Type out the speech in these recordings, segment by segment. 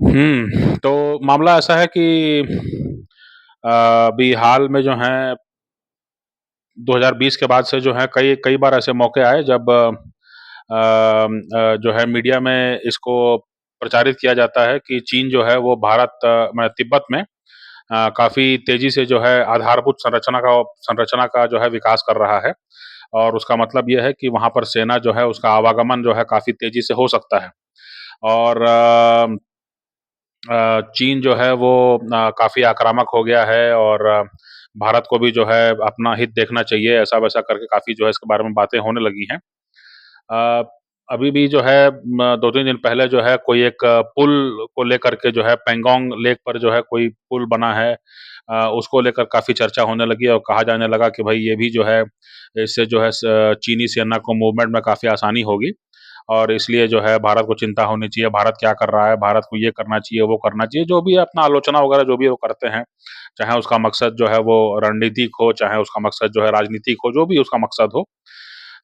तो मामला ऐसा है कि अभी हाल में जो है 2020 के बाद से जो है कई कई बार ऐसे मौके आए जब जो है मीडिया में इसको प्रचारित किया जाता है कि चीन जो है वो भारत में तिब्बत में काफ़ी तेज़ी से जो है आधारभूत संरचना का जो है विकास कर रहा है और उसका मतलब ये है कि वहाँ पर सेना जो है उसका आवागमन जो है काफ़ी तेज़ी से हो सकता है और चीन जो है वो काफ़ी आक्रामक हो गया है और भारत को भी जो है अपना हित देखना चाहिए, ऐसा-वैसा करके काफ़ी जो है इसके बारे में बातें होने लगी हैं। अ, अभी भी जो है 2-3 दिन पहले जो है कोई एक पुल को लेकर के जो है पेंगोंग लेक पर जो है कोई पुल बना है। उसको लेकर काफ़ी चर्चा होने लगी और कहा जाने लगा कि भई ये भी जो है इससे जो है चीनी सेना को मूवमेंट में काफ़ी आसानी होगी और इसलिए जो है भारत को चिंता होनी चाहिए, भारत क्या कर रहा है, भारत को ये करना चाहिए, वो करना चाहिए, जो भी अपना आलोचना वगैरह जो भी वो करते हैं। चाहे उसका मकसद जो है वो रणनीतिक हो, चाहे उसका मकसद जो है राजनीतिक हो, जो भी उसका मकसद हो।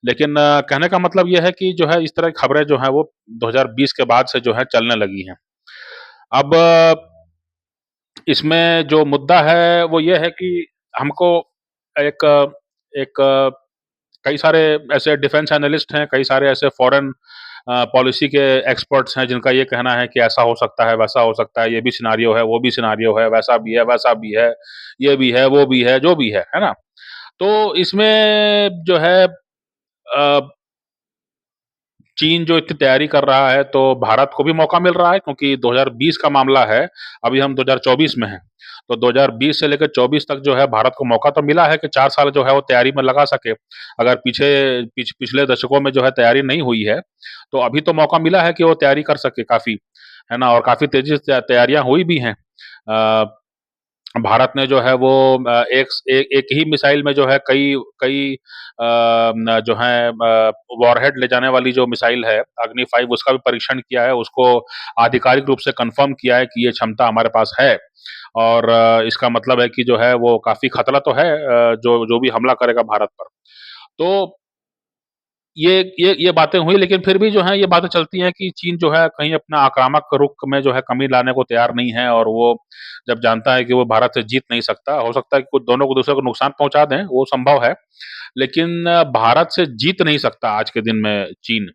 लेकिन कहने का मतलब ये है कि जो है इस तरह की खबरें जो हैं वो 2020 के बाद से जो है चलने लगी हैं। अब इसमें जो मुद्दा है वो ये है कि हमको एक एक कई सारे ऐसे डिफेंस एनालिस्ट हैं, कई सारे ऐसे फॉरेन पॉलिसी के एक्सपर्ट्स हैं जिनका ये कहना है कि ऐसा हो सकता है, वैसा हो सकता है, ये भी सिनेरियो है, वो भी सिनेरियो है, वैसा भी है, वैसा भी है, ये भी है, वो भी है, जो भी है ना? तो इसमें जो है अ, चीन जो इतनी तैयारी कर रहा है तो भारत को भी मौका मिल रहा है क्योंकि 2020 का मामला है, अभी हम 2024 में हैं। तो 2020 से लेकर 24 तक जो है भारत को मौका तो मिला है कि 4 साल जो है वो तैयारी में लगा सके। अगर पिछले दशकों में जो है तैयारी नहीं हुई है, तो अभी तो मौका मिला है कि वो तैयारी कर सके काफ़ी, है ना? और काफ़ी तेज़ी से तैयारियाँ हुई भी हैं। अ भारत ने जो है वो एक ही मिसाइल में जो है कई कई जो है वॉरहेड ले जाने वाली जो मिसाइल है अग्नि 5 उसका भी परीक्षण किया है, उसको आधिकारिक रूप से कंफर्म किया है कि ये क्षमता हमारे पास है और इसका मतलब है कि जो है वो काफ़ी खतरा तो है जो जो भी हमला करेगा भारत पर। तो ये बातें हुई लेकिन फिर भी जो है ये बातें चलती हैं कि चीन जो है कहीं अपना आक्रामक रुख में जो है कमी लाने को तैयार नहीं है और वो जब जानता है कि वो भारत से जीत नहीं सकता, हो सकता है कि कुछ दोनों को दूसरे को नुकसान पहुँचा दें, वो संभव है। लेकिन भारत से जीत नहीं सकता आज के दिन में चीन।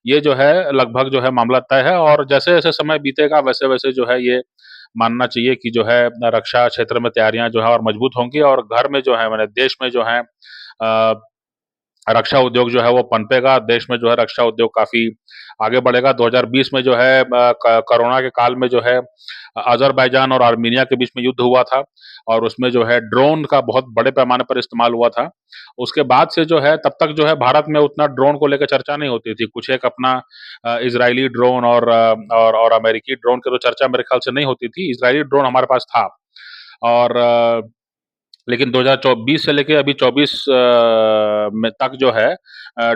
ये जो है लगभग जो है मामला तय है और जैसे-जैसे समय बीतेगा वैसे-वैसे जो है ये मानना चाहिए कि जो है रक्षा क्षेत्र में तैयारियाँ जो है और मजबूत होंगी और घर में जो है माने देश में जो है अ रक्षा उद्योग जो है वो पनपेगा, देश में जो है रक्षा उद्योग काफ़ी आगे बढ़ेगा। 2020 में जो है कोरोना के काल में जो है अज़रबैजान और आर्मीनिया के बीच में युद्ध हुआ था और उसमें जो है ड्रोन का बहुत बड़े पैमाने पर इस्तेमाल हुआ था। उसके बाद से जो है तब तक जो है भारत में उतना ड्रोन को लेकर चर्चा नहीं होती थी। कुछ एक अपना इज़राइली ड्रोन और अमेरिकी ड्रोन की तो चर्चा मेरे ख़्याल से नहीं होती थी। इज़राइली ड्रोन हमारे पास था और लेकिन 2024 से लेके अभी 24 में तक जो है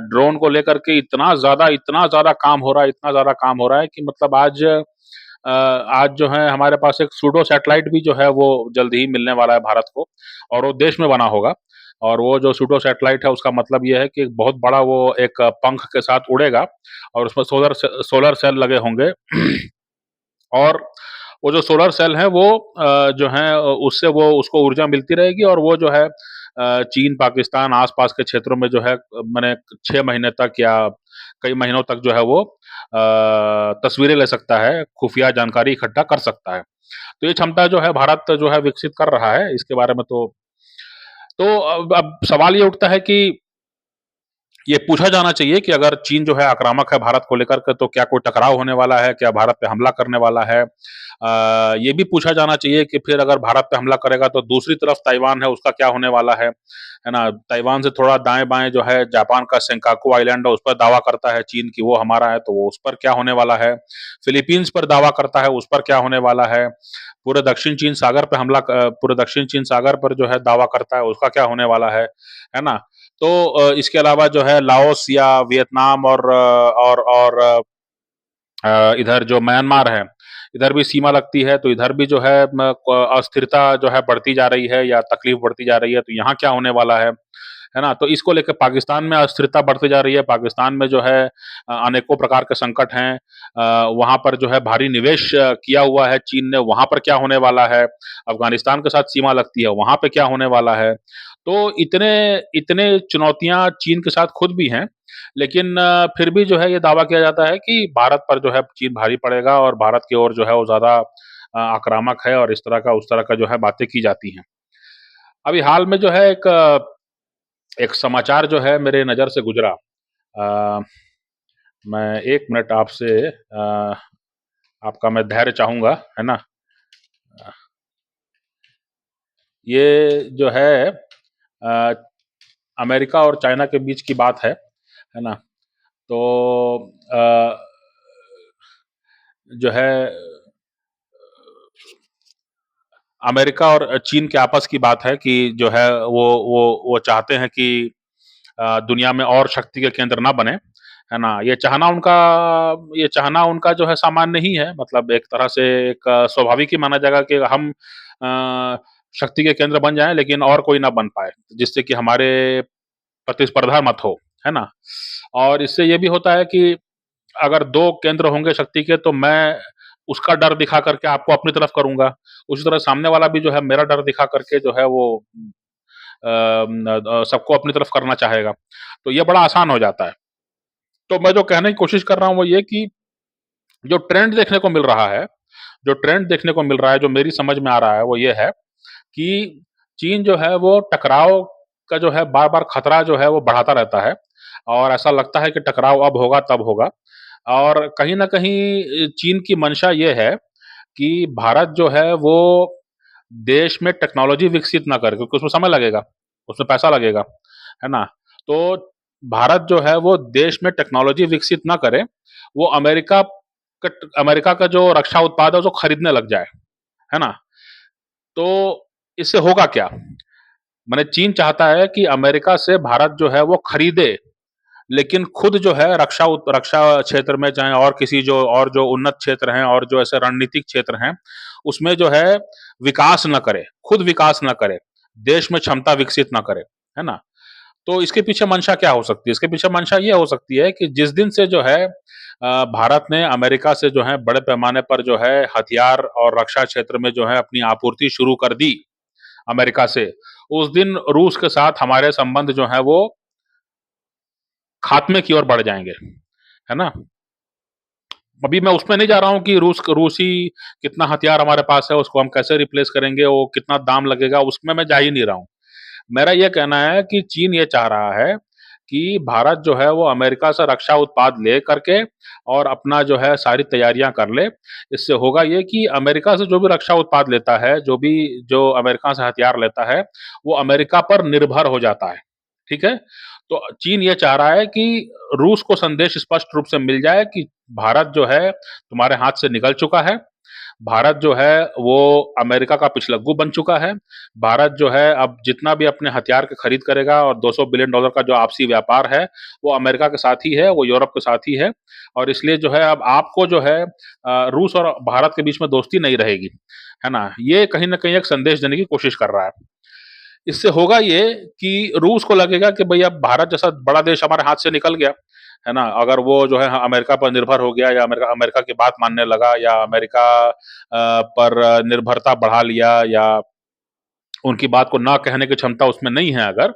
ड्रोन को लेकर के इतना ज़्यादा काम हो रहा है इतना ज़्यादा काम हो रहा है कि मतलब आज जो है हमारे पास एक सूडो सैटेलाइट भी जो है वो जल्द ही मिलने वाला है भारत को और वो देश में बना होगा और वो जो सूडो सैटेलाइट है उसका मतलब ये है कि एक बहुत बड़ा वो एक पंख के साथ उड़ेगा और उसमें सोलर सेल लगे होंगे और वो जो सोलर सेल है वो जो है उससे वो उसको ऊर्जा मिलती रहेगी और वो जो है चीन, पाकिस्तान आस-पास के क्षेत्रों में जो है माने 6 महीने तक या कई महीनों तक जो है वो तस्वीरें ले सकता है, खुफिया जानकारी इकट्ठा कर सकता है। तो ये क्षमता जो है भारत जो है विकसित कर रहा है, इसके बारे में तो अब सवाल ये उठता है कि ये पूछा जाना चाहिए कि अगर चीन जो है आक्रामक है भारत को लेकर के तो क्या कोई टकराव होने वाला है? क्या भारत पे हमला करने वाला है? ये भी पूछा जाना चाहिए कि फिर अगर भारत पे हमला करेगा तो दूसरी तरफ ताइवान है उसका क्या होने वाला है ना? ताइवान से थोड़ा दाएँ-बाएँ जो है जापान का सेंकाकू आइलैंड है उस पर दावा करता है चीन कि वो हमारा है तो वो उस पर क्या होने वाला है? फिलीपींस पर दावा करता है उस पर क्या होने वाला है? पूरे दक्षिण चीन सागर पर जो है दावा करता है उसका क्या होने वाला है ना? तो इसके अलावा जो है लाओस या वियतनाम और इधर जो म्यांमार है, इधर भी सीमा लगती है, तो इधर भी जो है अस्थिरता जो है बढ़ती जा रही है या तकलीफ बढ़ती जा रही है, तो यहाँ क्या होने वाला है ना? तो इसको लेके पाकिस्तान में अस्थिरता बढ़ती जा रही है, पाकिस्तान में जो है अनेकों प्रकार के संकट हैं। वहाँ पर जो है भारी निवेश किया हुआ है चीन ने, वहाँ पर क्या होने वाला है? अफ़गानिस्तान के साथ सीमा लगती है, वहाँ पे क्या होने वाला है? तो इतने इतने चुनौतियाँ चीन के साथ खुद भी हैं, लेकिन फिर भी जो है ये दावा किया जाता है कि भारत पर जो है चीन भारी पड़ेगा और भारत की ओर जो है वो ज़्यादा आक्रामक है और इस तरह का, उस तरह का जो है बातें की जाती हैं। अभी हाल में जो है एक समाचार जो है मेरे नज़र से गुज़रा। मैं 1 मिनट आपसे आपका मैं धैर्य चाहूँगा, है ना? ये जो है अ, अमेरिका और चाइना के बीच की बात है ना? तो अ, जो है अमेरिका और चीन के आपस की बात है कि जो है वो चाहते हैं कि दुनिया में और शक्ति के केंद्र ना बने, है ना? ये चाहना उनका जो है सामान्य ही है, मतलब एक तरह से एक स्वाभाविक ही माना जाएगा कि हम शक्ति के केंद्र बन जाएँ लेकिन और कोई ना बन पाए, जिससे कि हमारे प्रतिस्पर्धा मत हो, है ना? और इससे ये भी होता है कि अगर 2 केंद्र होंगे शक्ति के तो मैं उसका डर दिखा करके आपको अपनी तरफ करूँगा। उसी तरह सामने वाला भी जो है मेरा डर दिखा करके जो है वो सबको अपनी तरफ करना चाहेगा। तो ये बड़ा आसान हो जाता है। तो मैं जो कहने की कोशिश कर रहा हूँ वो ये कि जो ट्रेंड देखने को मिल रहा है, जो ट्रेंड देखने को मिल रहा है, जो मेरी समझ में आ रहा है वो ये है कि चीन जो है वो टकराव का जो है बार-बार खतरा जो है वो बढ़ाता रहता है और ऐसा लगता है कि टकराव अब होगा तब होगा। और कहीं न कहीं चीन की मंशा ये है कि भारत जो है वो देश में टेक्नोलॉजी विकसित ना करे, क्योंकि उसमें समय लगेगा, उसमें पैसा लगेगा, है ना? तो भारत जो है वो देश में टेक्नोलॉजी विकसित ना करे, वो अमेरिका का जो रक्षा उत्पाद है उसको खरीदने लग जाए, है ना? तो इससे होगा क्या? माने चीन चाहता है कि अमेरिका से भारत जो है वो खरीदे, लेकिन खुद जो है रक्षा क्षेत्र में चाहे और किसी जो उन्नत क्षेत्र हैं और जो ऐसे रणनीतिक क्षेत्र हैं, उसमें जो है विकास न करे, खुद विकास न करे, देश में क्षमता विकसित ना करे, है ना? तो इसके पीछे मंशा क्या हो सकती है? इसके पीछे मंशा ये हो सकती है कि जिस दिन से जो है भारत ने अमेरिका से जो है बड़े पैमाने पर जो है हथियार और रक्षा क्षेत्र में जो है अपनी आपूर्ति शुरू कर दी अमेरिका से, उस दिन रूस के साथ हमारे संबंध जो हैं वो खात्मे की ओर बढ़ जाएँगे, है ना? अभी मैं उसमें नहीं जा रहा हूँ कि रूसी कितना हथियार हमारे पास है, उसको हम कैसे रिप्लेस करेंगे, वो कितना दाम लगेगा, उसमें मैं जा ही नहीं रहा हूँ। मेरा ये कहना है कि चीन ये चाह रहा है कि भारत जो है वो अमेरिका से रक्षा उत्पाद ले करके और अपना जो है सारी तैयारियां कर ले। इससे होगा ये कि अमेरिका से जो भी रक्षा उत्पाद लेता है, जो अमेरिका से हथियार लेता है, वो अमेरिका पर निर्भर हो जाता है। ठीक है? तो चीन ये चाह रहा है कि रूस को संदेश स्पष्ट रूप से मिल जाए कि भारत जो है तुम्हारे हाथ से निकल चुका है। भारत जो है वो अमेरिका का पिछलग्गू बन चुका है। भारत जो है अब जितना भी अपने हथियार की खरीद करेगा और $200 बिलियन का जो आपसी व्यापार है, वो अमेरिका के साथ ही है, वो यूरोप के साथ ही है और इसलिए जो है अब आपको जो है रूस और भारत के बीच में दोस्ती नहीं रहेगी, है ना? ये कहीं न कहीं एक संदेश देने की कोशिश कर रहा है। इससे होगा ये कि रूस को लगेगा कि भई अब भारत जैसा बड़ा देश हमारे हाथ से निकल गया, है ना? अगर वो जो है अमेरिका पर निर्भर हो गया या अमेरिका अमेरिका की बात मानने लगा या अमेरिका पर निर्भरता बढ़ा लिया या उनकी बात को ना कहने की क्षमता उसमें नहीं है अगर,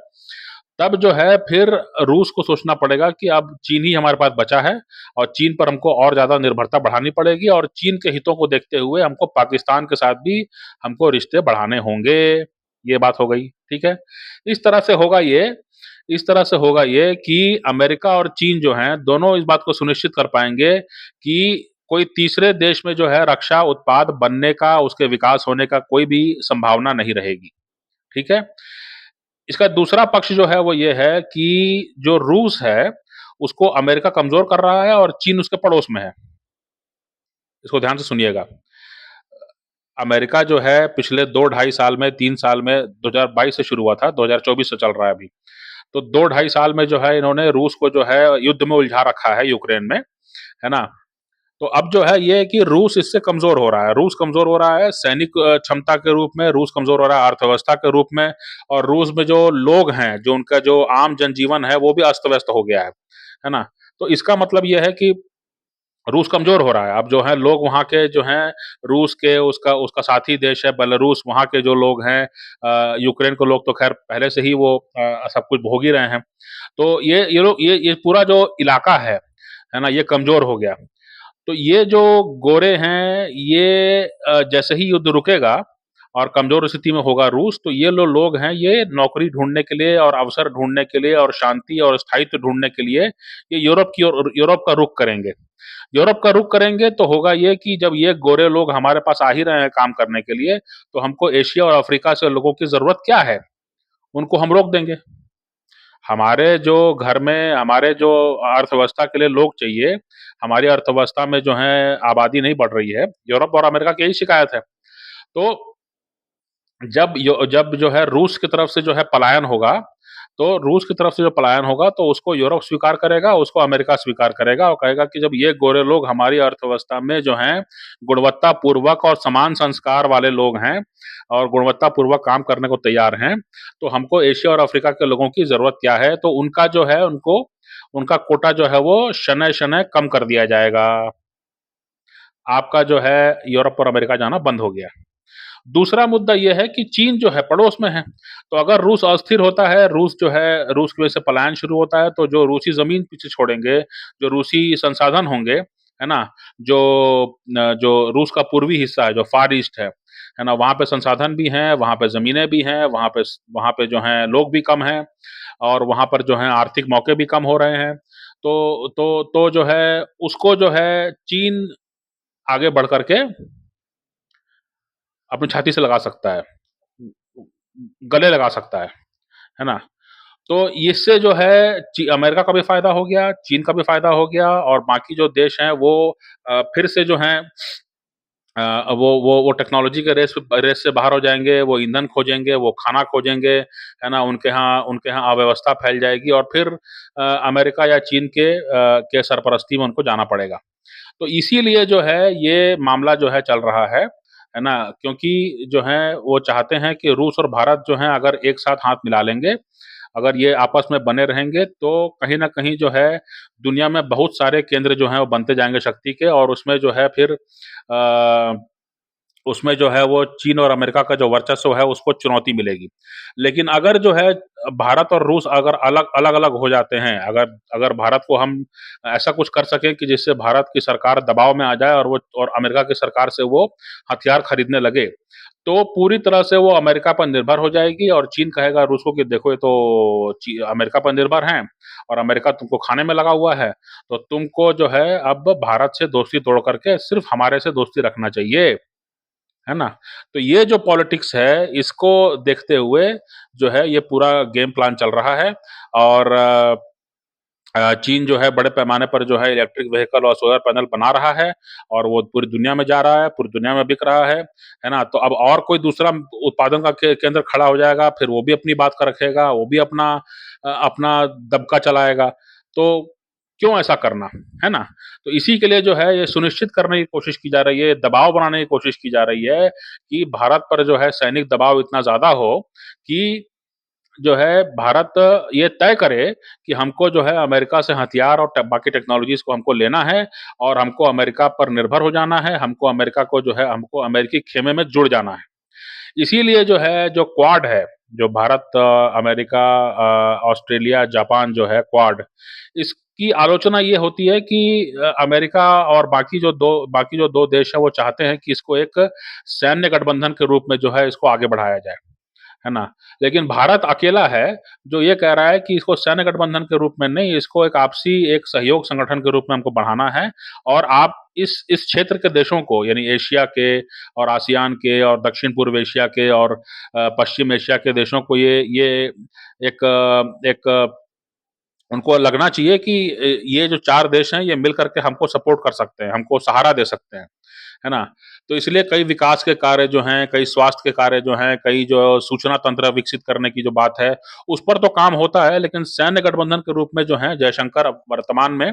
तब जो है फिर रूस को सोचना पड़ेगा कि अब चीन ही हमारे पास बचा है और चीन पर हमको और ज़्यादा निर्भरता बढ़ानी पड़ेगी और चीन के हितों को देखते हुए हमको पाकिस्तान के साथ भी हमको रिश्ते बढ़ाने होंगे। ये बात हो गई, ठीक है? इस तरह से होगा ये इस तरह से होगा ये कि अमेरिका और चीन जो हैं, दोनों इस बात को सुनिश्चित कर पाएँगे कि कोई तीसरे देश में जो है रक्षा उत्पाद बनने का, उसके विकास होने का कोई भी संभावना नहीं रहेगी, ठीक है? इसका दूसरा पक्ष जो है वो ये है कि जो रूस है, उसको अमेरिका कमज़ोर कर रहा है और चीन उसके पड़ोस में है। इसको ध्यान से सुनिएगा। अमेरिका जो है पिछले 2 ढाई साल में, 3 साल में 2022 से शुरू हुआ था, 2024 से चल रहा है अभी। तो 2 ढाई साल में जो है इन्होंने रूस को जो है युद्ध में उलझा रखा है यूक्रेन में, है ना? तो अब जो है ये है कि रूस इससे कमज़ोर हो रहा है। रूस कमज़ोर हो रहा है सैनिक क्षमता के रूप में, रूस कमज़ोर हो रहा है अर्थव्यवस्था के रूप में और रूस में जो लोग हैं, जो उनका जो आम जनजीवन है, वो भी अस्त-व्यस्त हो गया है ना? तो इसका मतलब ये है कि रूस कमज़ोर हो रहा है। अब जो है लोग वहाँ के जो हैं रूस के उसका उसका साथी देश है बेलारूस, वहाँ के जो लोग हैं यूक्रेन के लोग तो ख़ैर पहले से ही वो सब कुछ भोग ही रहे हैं। तो ये लोग ये पूरा जो इलाका है ना? ये कमज़ोर हो गया। तो ये जो गोरे हैं ये जैसे ही युद्ध रुकेगा और कमज़ोर स्थिति में होगा रूस, तो ये लोग हैं ये नौकरी ढूँढने के लिए और अवसर ढूँढने के लिए और शांति और स्थायित्व ढूँढने के लिए ये यूरोप का रुख करेंगे। यूरोप का रुख करेंगे तो होगा ये कि जब ये गोरे लोग हमारे पास आ ही रहे हैं काम करने के लिए, तो हमको एशिया और अफ्रीका से लोगों की ज़रूरत क्या है? उनको हम रोक देंगे। हमारे जो घर में हमारे जो अर्थव्यवस्था के लिए लोग चाहिए, हमारी अर्थव्यवस्था में जो है आबादी नहीं बढ़ रही है। यूरोप और अमेरिका की यही शिकायत है। तो जब जो है रूस की तरफ से जो है पलायन होगा, तो रूस की तरफ से जो पलायन होगा तो उसको यूरोप स्वीकार करेगा, उसको अमेरिका स्वीकार करेगा और कहेगा कि जब ये गोरे लोग हमारी अर्थव्यवस्था में जो हैं गुणवत्तापूर्वक और समान संस्कार वाले लोग हैं और गुणवत्तापूर्वक काम करने को तैयार हैं, तो हमको एशिया और अफ्रीका के लोगों की ज़रूरत क्या है? तो उनका जो है उनको उनका कोटा जो है वो शनय-शनय कम कर दिया जाएगा। आपका जो है यूरोप और अमेरिका जाना बंद हो गया। दूसरा मुद्दा ये है कि चीन जो है पड़ोस में है, तो अगर रूस अस्थिर होता है, रूस की वजह से पलायन शुरू होता है, तो जो रूसी ज़मीन पीछे छोड़ेंगे, जो रूसी संसाधन होंगे, है ना? जो रूस का पूर्वी हिस्सा है, जो फार ईस्ट है ना? वहाँ पे संसाधन भी हैं, वहाँ पे ज़मीनें भी हैं, वहाँ पे जो हैं लोग भी कम हैं और वहाँ पर जो है आर्थिक मौके भी कम हो रहे हैं। तो जो है उसको जो है चीन आगे बढ़ कर के अपनी छाती से लगा सकता है। गले लगा सकता है ना? तो इससे जो है अमेरिका का भी फ़ायदा हो गया, चीन का भी फ़ायदा हो गया और बाकी जो देश हैं वो फिर से जो हैं वो टेक्नोलॉजी के रेस से बाहर हो जाएँगे, वो ईंधन खोजेंगे, वो खाना खोजेंगे, है ना? उनके यहाँ अव्यवस्था फैल जाएगी और फिर अमेरिका या चीन के सरपरस्ती में उनको जाना पड़ेगा। तो इसीलिए जो है ये मामला जो है चल रहा है ना? क्योंकि जो है वो चाहते हैं कि रूस और भारत जो हैं अगर एक साथ हाथ मिला लेंगे, अगर ये आपस में बने रहेंगे तो कहीं न कहीं जो है दुनिया में बहुत सारे केंद्र जो हैं वो बनते जाएँगे शक्ति के और उसमें जो है फिर उसमें जो है वो चीन और अमेरिका का जो वर्चस्व है उसको चुनौती मिलेगी। लेकिन अगर जो है भारत और रूस अगर अलग-अलग हो जाते हैं, अगर अगर भारत को हम ऐसा कुछ कर सकें कि जिससे भारत की सरकार दबाव में आ जाए और अमेरिका की सरकार से वो हथियार खरीदने लगे, तो पूरी तरह से वो अमेरिका पर निर्भर हो जाएगी और चीन कहेगा रूस को कि देखो ये तो अमेरिका पर निर्भर हैं और अमेरिका तुमको खाने में लगा हुआ है, तो तुमको जो है अब भारत से दोस्ती तोड़ करके सिर्फ़ हमारे से दोस्ती रखना चाहिए। है ना? तो ये जो पॉलिटिक्स है, इसको देखते हुए जो है ये पूरा गेम प्लान चल रहा है और चीन जो है बड़े पैमाने पर जो है इलेक्ट्रिक व्हीकल और सोलर पैनल बना रहा है और वो पूरी दुनिया में जा रहा है, पूरी दुनिया में बिक रहा है ना? तो अब और कोई दूसरा उत्पादन का केंद्र खड़ा हो जाएगा, फिर वो भी अपनी बात का रखेगा, वो भी अपना दबका चलाएगा। तो क्यों ऐसा करना, है ना? तो इसी के लिए जो है ये सुनिश्चित करने की कोशिश की जा रही है, दबाव बनाने की कोशिश की जा रही है कि भारत पर जो है सैनिक दबाव इतना ज़्यादा हो कि जो है भारत ये तय करे कि हमको जो है अमेरिका से हथियार और बाकी टेक्नोलॉजीज़ को हमको लेना है और हमको अमेरिका पर निर्भर हो जाना है, हमको अमेरिकी खेमे में जुड़ जाना है। इसीलिए जो है जो क्वाड है, जो भारत अमेरिका ऑस्ट्रेलिया, जापान जो है क्वाड, इसकी आलोचना ये होती है कि अमेरिका और बाकी जो 2 देश हैं वो चाहते हैं कि इसको एक सैन्य गठबंधन के रूप में जो है इसको आगे बढ़ाया जाए। है ना? लेकिन भारत अकेला है, जो ये कह रहा है कि इसको सैन्य गठबंधन के रूप में नहीं, इसको एक सहयोग संगठन के रूप में हमको बढ़ाना है और आप इस क्षेत्र के देशों को यानी एशिया के और आसियान के और दक्षिण-पूर्व एशिया के और पश्चिम एशिया के देशों को ये एक एक उनको लगना चाहिए कि ये जो 4 देश हैं, ये मिल कर के हमको सपोर्ट कर सकते हैं, हमको सहारा दे सकते हैं। है ना? तो इसलिए कई विकास के कार्य जो हैं, कई स्वास्थ्य के कार्य जो हैं, कई जो सूचना तंत्र विकसित करने की जो बात है, उस पर तो काम होता है, लेकिन सैन्य गठबंधन के रूप में जो है जयशंकर अब वर्तमान में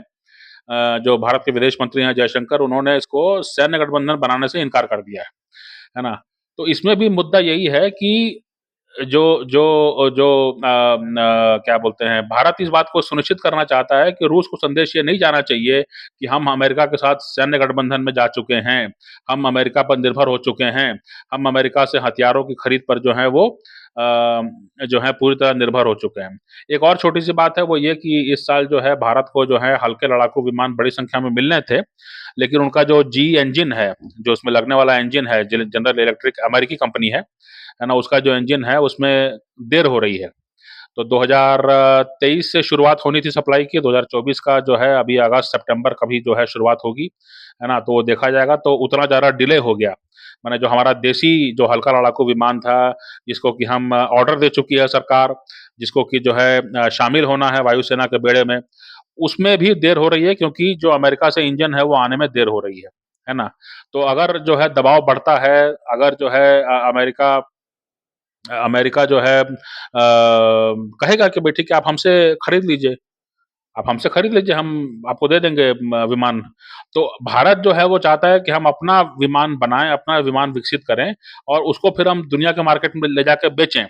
जो भारत के विदेश मंत्री हैं जयशंकर, उन्होंने इसको सैन्य गठबंधन बनाने से इनकार कर दिया है ना? तो इसमें भी मुद्दा यही है कि जो जो जो क्या बोलते हैं, भारत इस बात को सुनिश्चित करना चाहता है कि रूस को संदेश ये नहीं जाना चाहिए कि हम अमेरिका के साथ सैन्य गठबंधन में जा चुके हैं, हम अमेरिका पर निर्भर हो चुके हैं, हम अमेरिका से हथियारों की खरीद पर जो है वो जो है पूरी तरह निर्भर हो चुके हैं। एक और छोटी-सी बात है वो ये कि इस साल जो है भारत को जो है हल्के लड़ाकू विमान बड़ी संख्या में मिलने थे, लेकिन उनका जो जी इंजन है, जो उसमें लगने वाला इंजन है, जनरल इलेक्ट्रिक अमेरिकी कंपनी है ना? उसका जो इंजन है उसमें देर हो रही है। तो 2023 से शुरुआत होनी थी सप्लाई की, 2024 का जो है अभी अगस्त सितंबर कभी जो है शुरुआत होगी, है ना? तो वो देखा जाएगा, तो उतना ज़्यादा डिले हो गया। माने जो हमारा देसी जो हल्का लड़ाकू विमान था, जिसको कि हम ऑर्डर दे चुकी है सरकार, जिसको कि जो है शामिल होना है वायुसेना के बेड़े में, उसमें भी देर हो रही है क्योंकि जो अमेरिका से इंजन है वो आने में देर हो रही है ना? तो अगर जो है दबाव बढ़ता है, अगर जो है अमेरिका अमेरिका जो है कहेगा कि भई ठीक है आप हमसे खरीद लीजिए, आप हमसे खरीद लीजिए, हम आपको दे देंगे विमान। तो भारत जो है वो चाहता है कि हम अपना विमान बनाएँ, अपना विमान विकसित करें और उसको फिर हम दुनिया के मार्केट में ले जाके बेचें।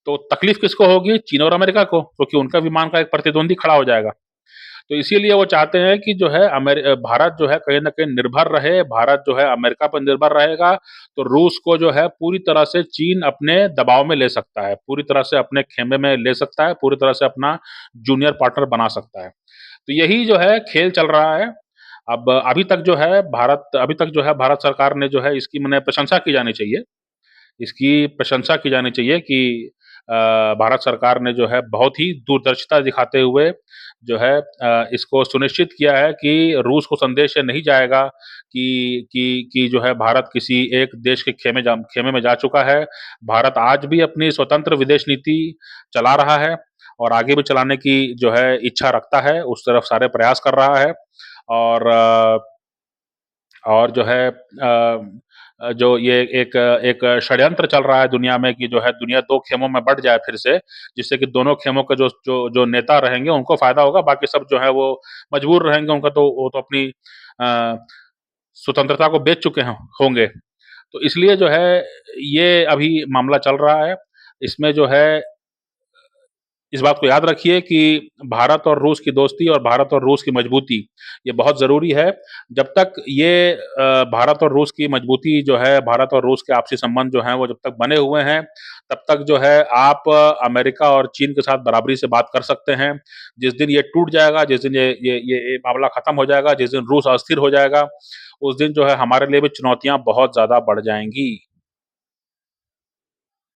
तो तकलीफ किसको होगी? चीन और अमेरिका को, क्योंकि उनका विमान का एक प्रतिद्वंदी खड़ा हो जाएगा। तो इसीलिए वो चाहते हैं कि जो है भारत जो है कहीं न कहीं निर्भर रहे, भारत जो है अमेरिका पर निर्भर रहेगा, तो रूस को जो है पूरी तरह से चीन अपने दबाव में ले सकता है, पूरी तरह से अपने खेमे में ले सकता है, पूरी तरह से अपना जूनियर पार्टनर बना सकता है। तो यही जो है खेल चल रहा है। अब अभी तक जो है भारत सरकार ने जो है इसकी मने प्रशंसा की जानी चाहिए। इसकी प्रशंसा की जानी चाहिए कि भारत सरकार ने जो है बहुत ही दूरदर्शिता दिखाते हुए जो है इसको सुनिश्चित किया है कि रूस को संदेश ये नहीं जाएगा कि जो है भारत किसी एक देश के खेमे में जा चुका है। भारत आज भी अपनी स्वतंत्र विदेश नीति चला रहा है और आगे भी चलाने की जो है इच्छा रखता है, उस तरफ सारे प्रयास कर रहा है और और जो है जो ये एक एक षड्यंत्र चल रहा है दुनिया में कि जो है दुनिया 2 खेमों में बँट जाए फिर से, जिससे कि दोनों खेमों के जो जो जो नेता रहेंगे उनको फ़ायदा होगा, बाकी सब जो है वो मजबूर रहेंगे, उनका तो वो तो अपनी अ, स्वतंत्रता को बेच चुके होंगे। तो इसलिए जो है ये अभी मामला चल रहा है। इसमें जो है इस बात को याद रखिए कि भारत और रूस की दोस्ती और भारत और रूस की मजबूती, ये बहुत ज़रूरी है। जब तक ये भारत और रूस की मजबूती जो है, भारत और रूस के आपसी संबंध जो हैं, वो जब तक बने हुए हैं, तब तक जो है आप अमेरिका और चीन के साथ बराबरी से बात कर सकते हैं। जिस दिन ये टूट जाएगा, जिस दिन ये मामला खत्म हो जाएगा, जिस दिन रूस अस्थिर हो जाएगा, उस दिन जो है हमारे लिए भी चुनौतियाँ बहुत ज़्यादा बढ़ जाएँगी।